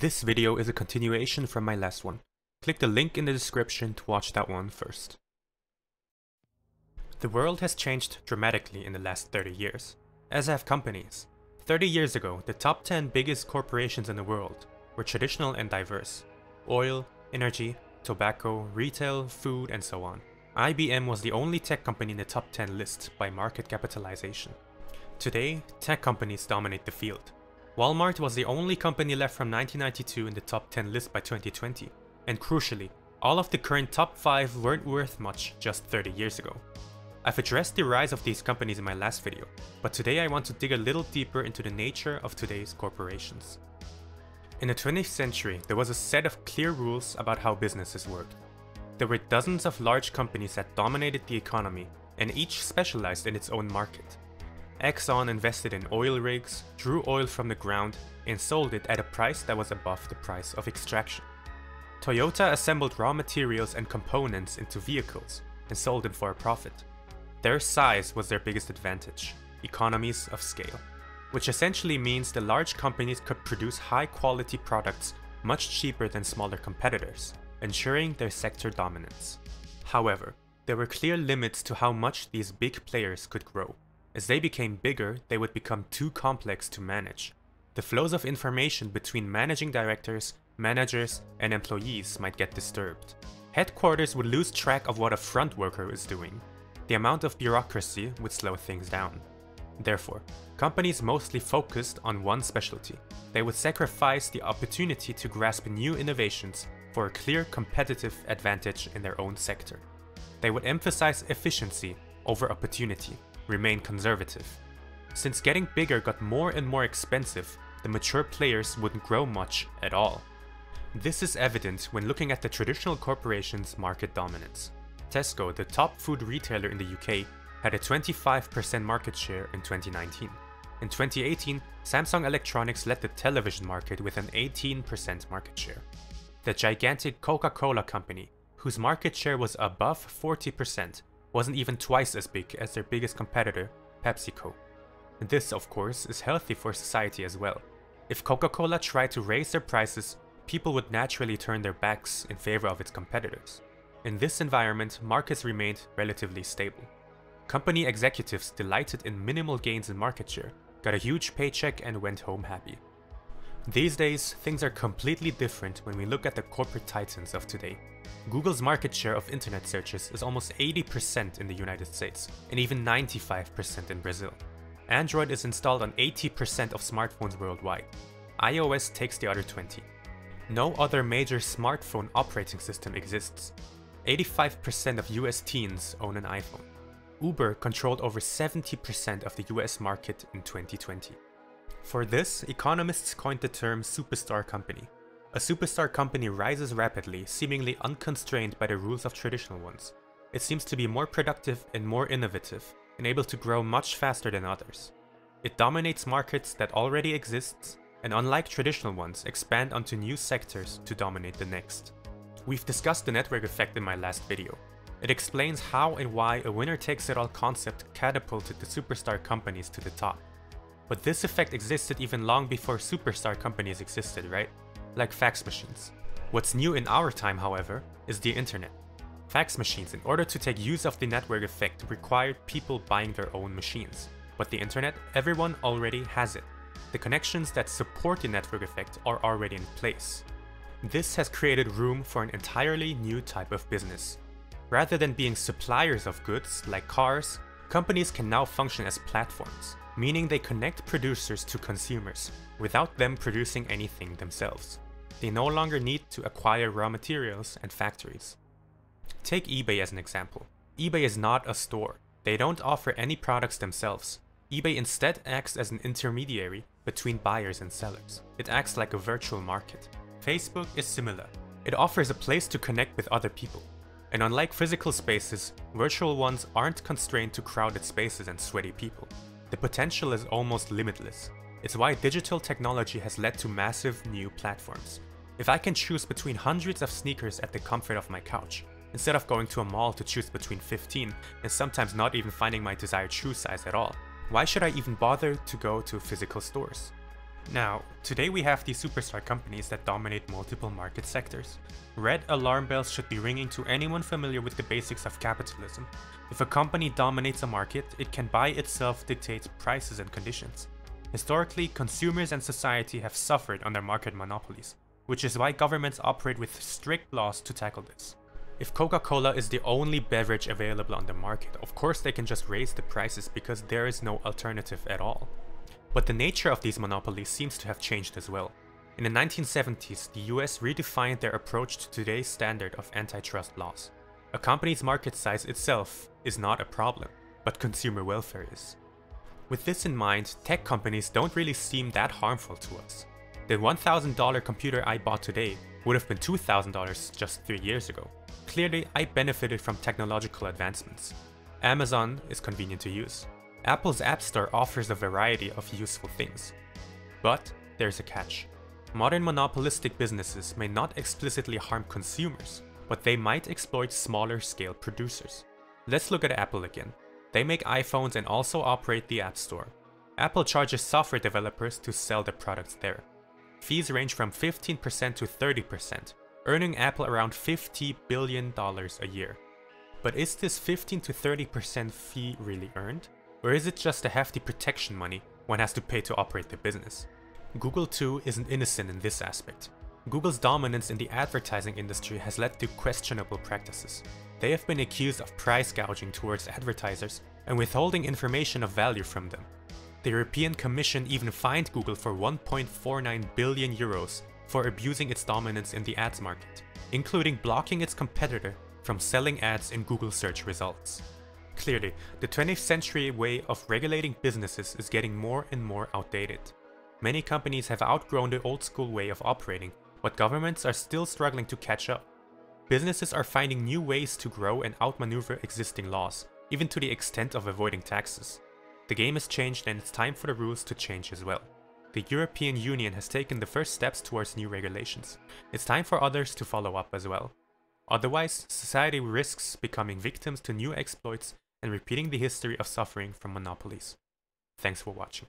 This video is a continuation from my last one. Click the link in the description to watch that one first. The world has changed dramatically in the last 30 years, as have companies. 30 years ago, the top 10 biggest corporations in the world were traditional and diverse: oil, energy, tobacco, retail, food, and so on. IBM was the only tech company in the top 10 list by market capitalization. Today, tech companies dominate the field. Walmart was the only company left from 1992 in the top 10 list by 2020, and crucially, all of the current top 5 weren't worth much just 30 years ago. I've addressed the rise of these companies in my last video, but today I want to dig a little deeper into the nature of today's corporations. In the 20th century, there was a set of clear rules about how businesses worked. There were dozens of large companies that dominated the economy, and each specialized in its own market. Exxon invested in oil rigs, drew oil from the ground, and sold it at a price that was above the price of extraction. Toyota assembled raw materials and components into vehicles and sold them for a profit. Their size was their biggest advantage, economies of scale, which essentially means the large companies could produce high-quality products much cheaper than smaller competitors, ensuring their sector dominance. However, there were clear limits to how much these big players could grow. As they became bigger, they would become too complex to manage. The flows of information between managing directors, managers, and employees might get disturbed. Headquarters would lose track of what a front worker is doing. The amount of bureaucracy would slow things down. Therefore, companies mostly focused on one specialty. They would sacrifice the opportunity to grasp new innovations for a clear competitive advantage in their own sector. They would emphasize efficiency over opportunity, remain conservative. Since getting bigger got more and more expensive, the mature players wouldn't grow much at all. This is evident when looking at the traditional corporations' market dominance. Tesco, the top food retailer in the UK, had a 25% market share in 2019. In 2018, Samsung Electronics led the television market with an 18% market share. The gigantic Coca-Cola company, whose market share was above 40%, wasn't even twice as big as their biggest competitor, PepsiCo. This, of course, is healthy for society as well. If Coca-Cola tried to raise their prices, people would naturally turn their backs in favor of its competitors. In this environment, markets remained relatively stable. Company executives delighted in minimal gains in market share, got a huge paycheck and went home happy. These days, things are completely different when we look at the corporate titans of today. Google's market share of internet searches is almost 80% in the United States, and even 95% in Brazil. Android is installed on 80% of smartphones worldwide. iOS takes the other 20%. No other major smartphone operating system exists. 85% of US teens own an iPhone. Uber controlled over 70% of the US market in 2020. For this, economists coined the term superstar company. A superstar company rises rapidly, seemingly unconstrained by the rules of traditional ones. It seems to be more productive and more innovative, and able to grow much faster than others. It dominates markets that already exist, and unlike traditional ones, expand onto new sectors to dominate the next. We've discussed the network effect in my last video. It explains how and why a winner-takes-it-all concept catapulted the superstar companies to the top. But this effect existed even long before superstar companies existed, right? Like fax machines. What's new in our time, however, is the internet. Fax machines, in order to take use of the network effect, required people buying their own machines. But the internet, everyone already has it. The connections that support the network effect are already in place. This has created room for an entirely new type of business. Rather than being suppliers of goods, like cars, companies can now function as platforms, meaning they connect producers to consumers, without them producing anything themselves. They no longer need to acquire raw materials and factories. Take eBay as an example. eBay is not a store. They don't offer any products themselves. eBay instead acts as an intermediary between buyers and sellers. It acts like a virtual market. Facebook is similar. It offers a place to connect with other people. And unlike physical spaces, virtual ones aren't constrained to crowded spaces and sweaty people. The potential is almost limitless. It's why digital technology has led to massive new platforms. If I can choose between hundreds of sneakers at the comfort of my couch, instead of going to a mall to choose between 15 and sometimes not even finding my desired shoe size at all, why should I even bother to go to physical stores? Now, today we have these superstar companies that dominate multiple market sectors. Red alarm bells should be ringing to anyone familiar with the basics of capitalism. If a company dominates a market, it can by itself dictate prices and conditions. Historically, consumers and society have suffered under market monopolies, which is why governments operate with strict laws to tackle this. If Coca-Cola is the only beverage available on the market, of course they can just raise the prices because there is no alternative at all. But the nature of these monopolies seems to have changed as well. In the 1970s, the US redefined their approach to today's standard of antitrust laws. A company's market size itself is not a problem, but consumer welfare is. With this in mind, tech companies don't really seem that harmful to us. The $1,000 computer I bought today would have been $2,000 just 3 years ago. Clearly, I benefited from technological advancements. Amazon is convenient to use. Apple's App Store offers a variety of useful things. But there's a catch. Modern monopolistic businesses may not explicitly harm consumers, but they might exploit smaller scale producers. Let's look at Apple again. They make iPhones and also operate the App Store. Apple charges software developers to sell their products there. Fees range from 15% to 30%, earning Apple around $50 billion a year. But is this 15 to 30% fee really earned? Or is it just a hefty protection money one has to pay to operate the business? Google too isn't innocent in this aspect. Google's dominance in the advertising industry has led to questionable practices. They have been accused of price gouging towards advertisers and withholding information of value from them. The European Commission even fined Google for 1.49 billion euros for abusing its dominance in the ads market, including blocking its competitor from selling ads in Google search results. Clearly, the 20th century way of regulating businesses is getting more and more outdated. Many companies have outgrown the old school way of operating, but governments are still struggling to catch up. Businesses are finding new ways to grow and outmaneuver existing laws, even to the extent of avoiding taxes. The game has changed and it's time for the rules to change as well. The European Union has taken the first steps towards new regulations. It's time for others to follow up as well. Otherwise, society risks becoming victims to new exploits and repeating the history of suffering from monopolies. Thanks for watching.